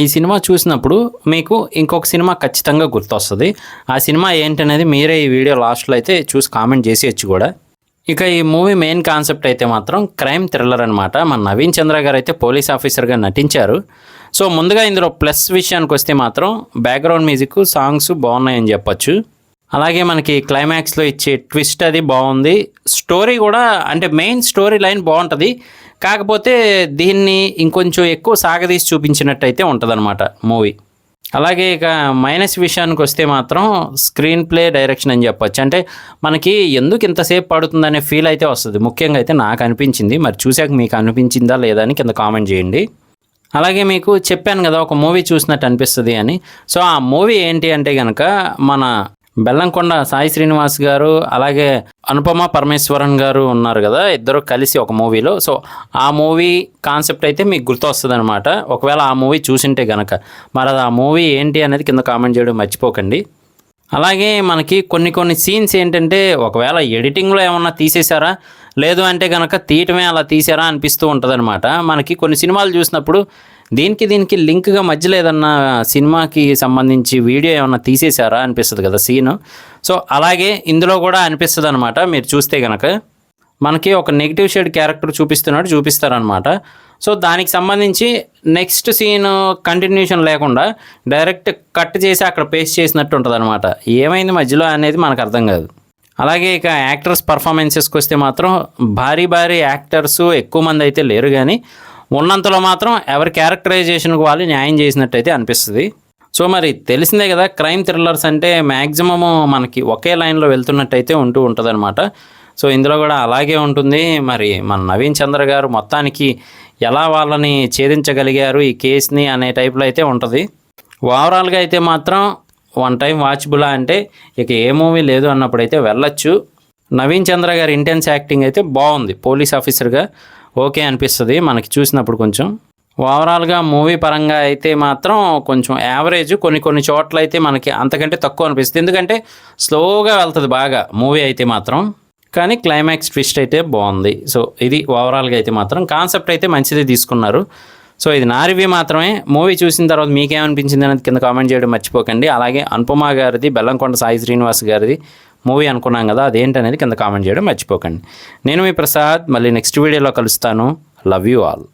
ఈ సినిమా చూసినప్పుడు మీకు ఇంకొక సినిమా ఖచ్చితంగా గుర్తొస్తుంది. ఆ సినిమా ఏంటనేది మీరే ఈ వీడియో లాస్ట్లో అయితే చూసి కామెంట్ చేసేయచ్చు కూడా. ఇక ఈ మూవీ మెయిన్ కాన్సెప్ట్ అయితే మాత్రం క్రైమ్ థ్రిల్లర్ అనమాట. మన నవీన్ చంద్ర గారు అయితే పోలీస్ ఆఫీసర్గా నటించారు. సో ముందుగా ఇందులో ప్లస్ విషయానికి వస్తే మాత్రం బ్యాక్గ్రౌండ్ మ్యూజిక్, సాంగ్స్ బాగున్నాయని చెప్పొచ్చు. అలాగే మనకి క్లైమాక్స్లో ఇచ్చే ట్విస్ట్ అది బాగుంది. స్టోరీ కూడా అంటే మెయిన్ స్టోరీ లైన్ బాగుంటుంది. కాకపోతే దీన్ని ఇంకొంచెం ఎక్కువ సాగదీసి చూపించినట్టయితే ఉంటుందన్నమాట మూవీ. అలాగే ఇక మైనస్ విషయానికి వస్తే మాత్రం స్క్రీన్ ప్లే, డైరెక్షన్ అని చెప్పొచ్చు. అంటే మనకి ఎందుకు ఇంతసేపు పడుతుందనే ఫీల్ అయితే వస్తుంది. ముఖ్యంగా అయితే నాకు అనిపించింది. మరి చూశాక మీకు అనిపించిందా లేదా అని కింద కామెంట్ చేయండి. అలాగే మీకు చెప్పాను కదా ఒక మూవీ చూసినట్టు అనిపిస్తుంది అని. సో ఆ మూవీ ఏంటి అంటే కనుక మన బెల్లంకొండ సాయి శ్రీనివాస్ గారు అలాగే అనుపమ పరమేశ్వరన్ గారు ఉన్నారు కదా, ఇద్దరు కలిసి ఒక మూవీలో. సో ఆ మూవీ కాన్సెప్ట్ అయితే మీకు గుర్తొస్తుంది అనమాట. ఒకవేళ ఆ మూవీ చూసింటే కనుక మరి అది ఆ మూవీ ఏంటి అనేది కింద కామెంట్ చేయడం మర్చిపోకండి. అలాగే మనకి కొన్ని సీన్స్ ఏంటంటే ఒకవేళ ఎడిటింగ్లో ఏమన్నా తీసేశారా, లేదు అంటే కనుక తీయటమే అలా తీసారా అనిపిస్తూ ఉంటుందన్నమాట. మనకి కొన్ని సినిమాలు చూసినప్పుడు దీనికి లింక్గా మధ్యలో ఏదన్నా సినిమాకి సంబంధించి వీడియో ఏమన్నా తీసేశారా అనిపిస్తుంది కదా సీను. సో అలాగే ఇందులో కూడా అనిపిస్తుంది అనమాట. మీరు చూస్తే కనుక మనకి ఒక నెగిటివ్ షేడ్ క్యారెక్టర్ చూపిస్తారనమాట. సో దానికి సంబంధించి నెక్స్ట్ సీన్ కంటిన్యూషన్ లేకుండా డైరెక్ట్ కట్ చేసి అక్కడ పేస్ట్ చేసినట్టు ఉంటుంది అనమాట. ఏమైంది మధ్యలో అనేది మనకు అర్థం కాదు. అలాగే ఇక యాక్టర్స్ పర్ఫార్మెన్సెస్కి వస్తే మాత్రం భారీ యాక్టర్స్ ఎక్కువ మంది అయితే లేరు, కానీ ఉన్నంతలో మాత్రం ఎవరి క్యారెక్టరైజేషన్కి వాళ్ళు న్యాయం చేసినట్టయితే అనిపిస్తుంది. సో మరి తెలిసిందే కదా, క్రైమ్ థ్రిల్లర్స్ అంటే మ్యాక్సిమము మనకి ఒకే లైన్లో వెళ్తున్నట్టయితే ఉంటుందన్నమాట. సో ఇందులో కూడా అలాగే ఉంటుంది. మరి మన నవీన్ చంద్ర గారు మొత్తానికి ఎలా వాళ్ళని ఛేదించగలిగారు ఈ కేసుని అనే టైప్లో అయితే ఉంటుంది. ఓవరాల్గా అయితే మాత్రం వన్ టైం వాచబులా అంటే ఇక ఏ మూవీ లేదు అన్నప్పుడైతే వెళ్ళొచ్చు. నవీన్ చంద్ర గారి ఇంటెన్స్ యాక్టింగ్ అయితే బాగుంది. పోలీస్ ఆఫీసర్గా ఓకే అనిపిస్తుంది మనకి చూసినప్పుడు. కొంచెం ఓవరాల్గా మూవీ పరంగా అయితే మాత్రం కొంచెం యావరేజ్, కొన్ని చోట్ల అయితే మనకి అంతకంటే తక్కువ అనిపిస్తుంది. ఎందుకంటే స్లోగా వెళ్తుంది బాగా మూవీ అయితే మాత్రం. కానీ క్లైమాక్స్ ట్విస్ట్ అయితే బాగుంది. సో ఇది ఓవరాల్గా అయితే మాత్రం కాన్సెప్ట్ అయితే మంచిది తీసుకున్నారు. సో ఇది నా రివ్యూ మాత్రమే. మూవీ చూసిన తర్వాత మీకేమనిపించింది అనేది కింద కామెంట్ చేయడం మర్చిపోకండి. అలాగే అనుపమ గారిది, బెల్లంకొండ సాయి శ్రీనివాస్ గారిది మూవీ అనుకున్నాం కదా, అదేంటనేది కింద కామెంట్ చేయడం మర్చిపోకండి. నేను మీ ప్రసాద్, మళ్ళీ నెక్స్ట్ వీడియోలో కలుస్తాను. Love you all.